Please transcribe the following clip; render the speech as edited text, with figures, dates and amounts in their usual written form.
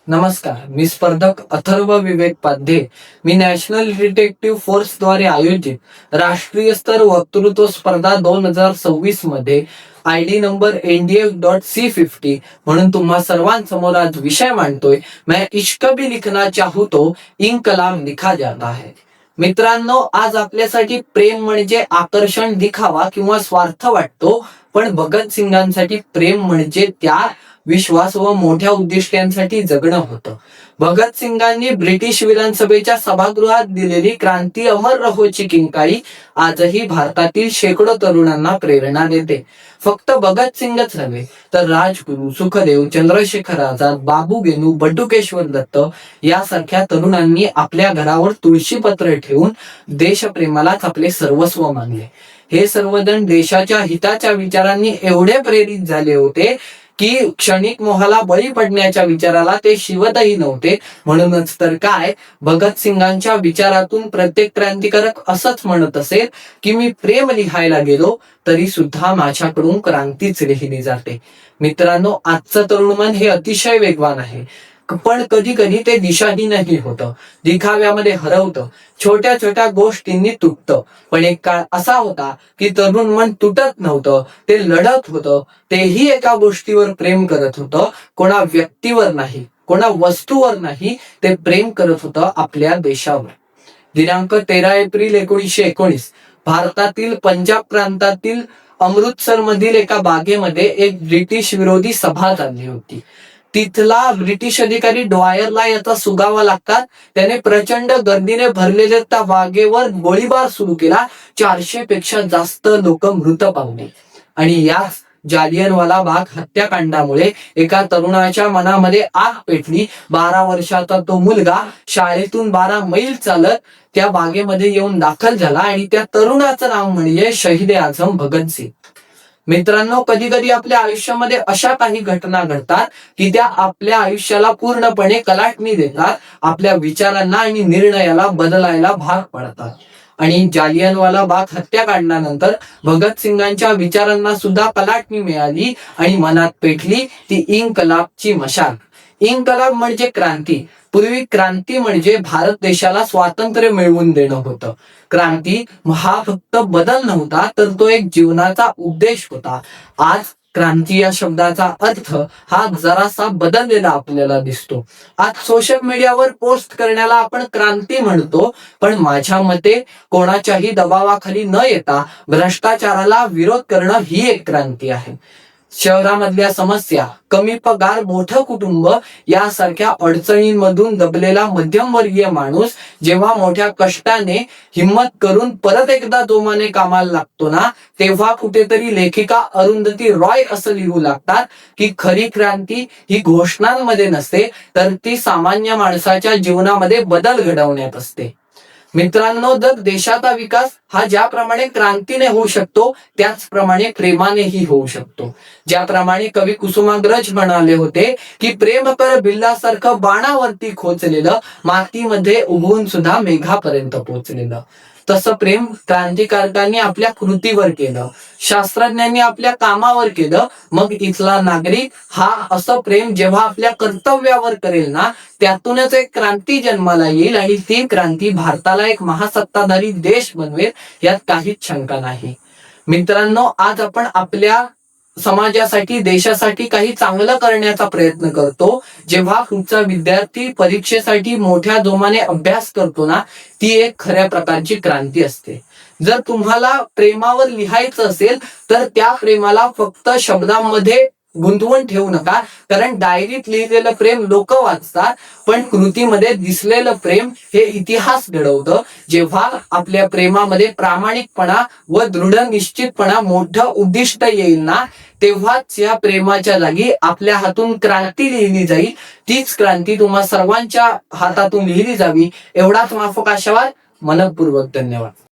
नमस्कार, मी स्पर्धक अथर्व विवेक पाध्ये. मी national detective force द्वारे आयोजित राष्ट्रीय स्तर वक्तृत्व स्पर्धा 2026 मध्ये ID नंबर NDF.C50 म्हणून तुम्हा सर्वांसमोर आज विषय मांडतोय. मैं इश्क भी लिखना चाहूं तो इनकलाब लिखा जाता है. मित्रांनो, आज आपल्यासाठी प्रेम म्हणजे आकर्षण, दिखावा किंवा स्वार्थ वाटतो, पण भगतसिंगांसाठी प्रेम म्हणजे त्या विश्वास व मोठ्या उद्दिष्टांसाठी जगणं होतं. भगतसिंगांनी ब्रिटिश विधानसभेच्या सभागृहात दिलेली क्रांती अमर रहोची किंकाळी आजही भारतातील शेकडो तरुणांना प्रेरणा देते. फक्त भगतसिंगच नव्हे तर राजगुरू, सुखदेव, चंद्रशेखर आझाद, बाबू गेनू, बटुकेश्वर दत्त यासारख्या तरुणांनी आपल्या घरावर तुळशीपत्र ठेवून देशप्रेमालाच आपले सर्वस्व मानले. हे सर्वजण देशाच्या हिताच्या विचारांनी एवढे प्रेरित झाले होते की क्षणिक मोहाला बळी पडण्याच्या विचाराला ते शिवतही नव्हते. म्हणूनच तर काय, भगतसिंगांच्या विचारातून प्रत्येक क्रांतिकारक असंच म्हणत असेल की मी प्रेम लिहायला गेलो तरी सुद्धा माझ्याकडून क्रांतीच लिहिली जाते. मित्रांनो, आजचं तरुण मन हे अतिशय वेगवान आहे, पण कधी कधी ते दिशाहीनही होतं, दिखाव्यामध्ये हरवतं, छोट्या छोट्या गोष्टींनी तुटतं. पण एक काळ असा होता की तरुण मन तुटत नव्हतं, ते लढत होतं. तेही एका गोष्टीवर प्रेम करत होतं, कोणा व्यक्तीवर नाही, कोणा वस्तूवर नाही, ते प्रेम करत होतं आपल्या देशावर. दिनांक 13 एप्रिल 1919 भारतातील पंजाब प्रांतातील अमृतसर मधील एका बागेमध्ये एक ब्रिटिश विरोधी सभा झाली होती. तिथला ब्रिटिश अधिकारी ड्वायरला याचा सुगावा लागतात. त्याने प्रचंड गर्दीने भरलेल्या त्या बागेवर गोळीबार सुरू केला. 400 पेक्षा जास्त लोक मृत पावले. आणि याच जालियनवाला बाग हत्याकांडामुळे एका तरुणाच्या मनामध्ये आग पेटली. 12 वर्षाचा तो मुलगा शाळेतून 12 मैल चालत त्या बागेमध्ये येऊन दाखल झाला आणि त्या तरुणाचं नाव म्हणजे शहीद आझम भगतसिंग. मित्रांनो, कधी कधी आपल्या आयुष्यामध्ये अशा काही घटना घडतात की त्या आपल्या आयुष्याला पूर्णपणे कलाटणी देतात, आपल्या विचारांना आणि निर्णयाला बदलायला भाग पडतात. आणि जालियनवाला बाग हत्याकांडानंतर भगतसिंगांच्या विचारांना सुद्धा कलाटणी मिळाली आणि मनात पेटली ती इन्कलाबची मशाल. इन्कलाब म्हणजे क्रांती. पूर्वी क्रांती म्हणजे भारत देशाला स्वातंत्र्य मिळवून देणं होतं. क्रांती हा फक्त बदल नव्हता, तर तो एक जीवनाचा उद्देश होता. आज क्रांती या शब्दाचा अर्थ हा जरासा बदललेला आपल्याला दिसतो. आज सोशल मीडियावर पोस्ट करण्याला आपण क्रांती म्हणतो, पण माझ्या मते कोणाच्याही दबावाखाली न येता भ्रष्टाचाराला विरोध करणं ही एक क्रांती आहे. शहरामधल्या समस्या, कमी पगार, मोठं कुटुंब यासारख्या अडचणींमधून दबलेला मध्यमवर्गीय माणूस जेव्हा मोठ्या कष्टाने हिम्मत करून परत एकदा जोमाने कामाला लागतो ना, तेव्हा कुठेतरी लेखिका अरुंधती रॉय असं लिहू लागतात की खरी क्रांती ही घोषणांमध्ये नसते, तर ती सामान्य माणसाच्या जीवनामध्ये बदल घडवण्यात असते. मित्रांनो, जर देशाचा विकास हा ज्याप्रमाणे क्रांतीने होऊ शकतो त्याचप्रमाणे प्रेमानेही होऊ शकतो. ज्याप्रमाणे कवी कुसुमाग्रज म्हणाले होते की प्रेम कर बिल्लासारखं बाणावरती खोचलेलं, मातीमध्ये उगवून सुद्धा मेघापर्यंत पोहोचलेलं. तसं प्रेम क्रांतिकारकांनी आपल्या कृतीवर केलं, शास्त्रज्ञांनी आपल्या कामावर केलं. मग इथला नागरिक हा असं प्रेम जेव्हा आपल्या कर्तव्यावर करेल ना, त्यातूनच एक क्रांती जन्माला येईल आणि ती क्रांती भारताला एक महासत्ताधारी देश बनवेल, यात काहीच शंका नाही. मित्रांनो, आज आपण आपल्या समाजासाठी, देशासाठी काही चांगलं करण्याचा प्रयत्न करतो. जेव्हा तुमचा विद्यार्थी परीक्षेसाठी मोठ्या जोमाने अभ्यास करतो ना, ती एक खऱ्या प्रकारची क्रांती असते. जर तुम्हाला प्रेमावर लिहायचं असेल तर त्या प्रेमाला फक्त शब्दांमध्ये गुंतवून ठेवू नका, कारण डायरीत लिहिलेलं प्रेम लोक वाचतात, पण कृतीमध्ये दिसलेलं प्रेम हे इतिहास घडवतं. जेव्हा आपल्या प्रेमामध्ये प्रामाणिकपणा व दृढ निश्चितपणा, मोठं उद्दिष्ट येईल ना, तेव्हाच या प्रेमाच्या जागी आपल्या हातून क्रांती लिहिली जाईल. तीच क्रांती तुम्हा सर्वांच्या हातातून लिहिली जावी, एवढाच माफक आशावाद. मनपूर्वक धन्यवाद.